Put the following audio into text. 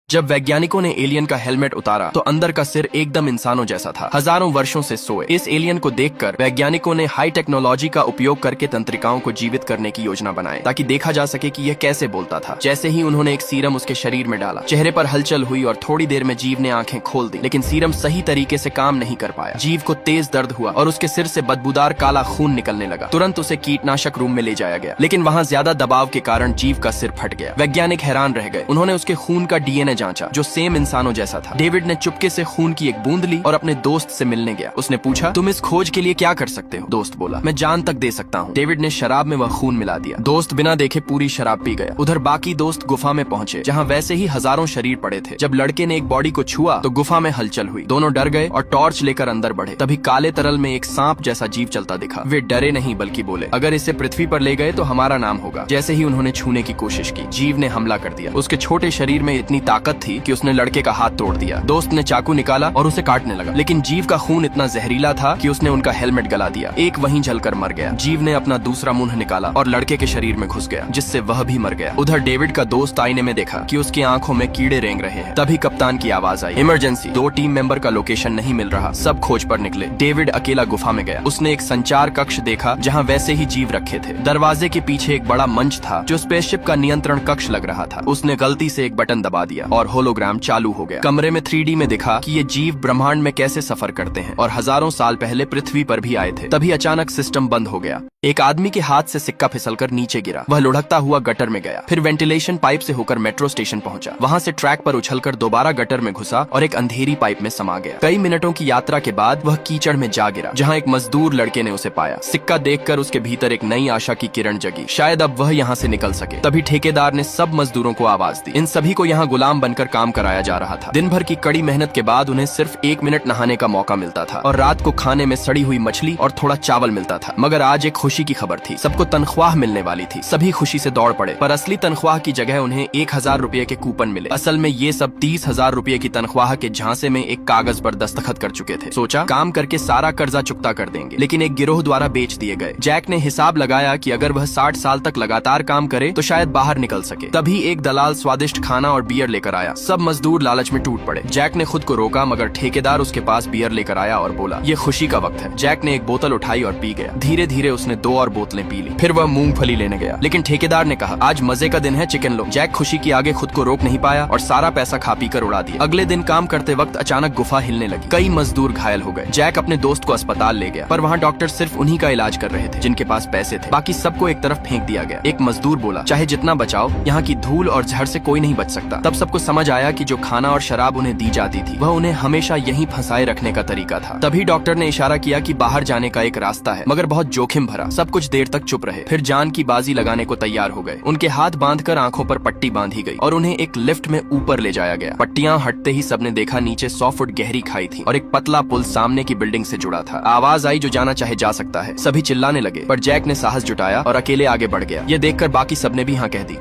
जब वैज्ञानिकों ने एलियन का हेलमेट उतारा तो अंदर का सिर एकदम इंसानों जैसा था। हजारों वर्षों से सोए इस एलियन को देखकर वैज्ञानिकों ने हाई टेक्नोलॉजी का उपयोग करके तंत्रिकाओं को जीवित करने की योजना बनाई ताकि देखा जा सके कि यह कैसे बोलता था। जैसे ही उन्होंने एक सीरम उसके शरीर में डाला, चेहरे पर हलचल हुई और थोड़ी देर में जीव ने आंखें खोल दी, लेकिन सीरम सही तरीके से काम नहीं कर पाया। जीव को तेज दर्द हुआ और उसके सिर से बदबूदार काला खून निकलने लगा। तुरंत उसे कीटनाशक रूम में ले जाया गया, लेकिन वहाँ ज्यादा दबाव के कारण जीव का सिर फट गया। वैज्ञानिक हैरान रह गए। उन्होंने उसके खून का डीएनए जांचा जो सेम इंसानों जैसा था। डेविड ने चुपके से खून की एक बूंद ली और अपने दोस्त से मिलने गया। उसने पूछा, तुम इस खोज के लिए क्या कर सकते हो? दोस्त बोला, मैं जान तक दे सकता हूँ। डेविड ने शराब में वह खून मिला दिया। दोस्त बिना देखे पूरी शराब पी गया। उधर बाकी दोस्त गुफा में पहुंचे जहाँ वैसे ही हजारों शरीर पड़े थे। जब लड़के ने एक बॉडी को छुआ तो गुफा में हलचल हुई। दोनों डर गए और टॉर्च लेकर अंदर बढ़े। तभी काले तरल में एक सांप जैसा जीव चलता दिखा। वे डरे नहीं बल्कि बोले, अगर इसे पृथ्वी पर ले गए तो हमारा नाम होगा। जैसे ही उन्होंने छूने की कोशिश की, जीव ने हमला कर दिया। उसके छोटे शरीर में इतनी ताकत थी कि उसने लड़के का हाथ तोड़ दिया। दोस्त ने चाकू निकाला और उसे काटने लगा, लेकिन जीव का खून इतना जहरीला था कि उसने उनका हेलमेट गला दिया। एक वहीं जलकर मर गया। जीव ने अपना दूसरा मुंह निकाला और लड़के के शरीर में घुस गया, जिससे वह भी मर गया। उधर डेविड का दोस्त आईने में देखा कि उसकी आंखों में कीड़े रेंग रहे हैं। तभी कप्तान की आवाज आई, इमरजेंसी। 2 टीम मेंबर का लोकेशन नहीं मिल रहा। सब खोज पर निकले। डेविड अकेला गुफा में गया। उसने एक संचार कक्ष देखा जहाँ वैसे ही जीव रखे थे। दरवाजे के पीछे एक बड़ा मंच था जो स्पेसशिप का नियंत्रण कक्ष लग रहा था। उसने गलती से एक बटन दबा दिया और होलोग्राम चालू हो गया। कमरे में 3D में दिखा कि ये जीव ब्रह्मांड में कैसे सफर करते हैं और हजारों साल पहले पृथ्वी पर भी आए थे। तभी अचानक सिस्टम बंद हो गया। एक आदमी के हाथ से सिक्का फिसलकर नीचे गिरा। वह लुढ़कता हुआ गटर में गया। फिर वेंटिलेशन पाइप से होकर मेट्रो स्टेशन पहुंचा। वहां से ट्रैक पर उछलकर दोबारा गटर में घुसा और एक अंधेरी पाइप में समा गया। कई मिनटों की यात्रा के बाद वह कीचड़ में जा गिरा, जहां एक मजदूर लड़के ने उसे पाया। सिक्का देखकर उसके भीतर एक नई आशा की किरण जगी। शायद अब वह यहाँ से निकल सके। तभी ठेकेदार ने सब मजदूरों को आवाज दी। इन सभी को यहाँ गुलाम बनकर काम कराया जा रहा था। दिन भर की कड़ी मेहनत के बाद उन्हें सिर्फ 1 मिनट नहाने का मौका मिलता था और रात को खाने में सड़ी हुई मछली और थोड़ा चावल मिलता था। मगर आज एक खुशी की खबर थी। सबको तनख्वाह मिलने वाली थी। सभी खुशी से दौड़ पड़े, पर असली तनख्वाह की जगह उन्हें 1000 रुपए के कूपन मिले। असल में ये सब 30,000 रुपए की तनख्वाह के झांसे में एक कागज पर दस्तखत कर चुके थे। सोचा, काम करके सारा कर्जा चुकता कर देंगे, लेकिन एक गिरोह द्वारा बेच दिए गए। जैक ने हिसाब लगाया कि अगर वह 60 साल तक लगातार काम करे तो शायद बाहर निकल सके। तभी एक दलाल स्वादिष्ट खाना और बियर लेकर आया। सब मजदूर लालच में टूट पड़े। जैक ने खुद को रोका, मगर ठेकेदार उसके पास बियर लेकर आया और बोला, ये खुशी का वक्त है। जैक ने एक बोतल उठाई और पी गया। धीरे धीरे उसने 2 और बोतलें पी ली। फिर वह मूंगफली लेने गया, लेकिन ठेकेदार ने कहा, आज मजे का दिन है, चिकन लो। जैक खुशी के आगे खुद को रोक नहीं पाया और सारा पैसा खा पी कर उड़ा दिया। अगले दिन काम करते वक्त अचानक गुफा हिलने लगी। कई मजदूर घायल हो गए। जैक अपने दोस्त को अस्पताल ले गया, पर वहाँ डॉक्टर सिर्फ उन्हीं का इलाज कर रहे थे जिनके पास पैसे थे। बाकी सबको एक तरफ फेंक दिया गया। एक मजदूर बोला, चाहे जितना बचाओ, यहाँ की धूल और जहर से कोई नहीं बच सकता। तब सबको समझ आया कि जो खाना और शराब उन्हें दी जाती थी वह उन्हें हमेशा यहीं फंसाए रखने का तरीका था। तभी डॉक्टर ने इशारा किया कि बाहर जाने का एक रास्ता है, मगर बहुत जोखिम भरा। सब कुछ देर तक चुप रहे, फिर जान की बाजी लगाने को तैयार हो गए। उनके हाथ बांधकर आंखों पर पट्टी बांधी गई और उन्हें एक लिफ्ट में ऊपर ले जाया गया। पट्टियां हटते ही सबने देखा नीचे 100 फुट गहरी खाई थी और एक पतला पुल सामने की बिल्डिंग से जुड़ा था। आवाज आई, जो जाना चाहे जा सकता है। सभी चिल्लाने लगे, पर जैक ने साहस जुटाया और अकेले आगे बढ़ गया। ये देखकर बाकी सबने भी हाँ कह दी।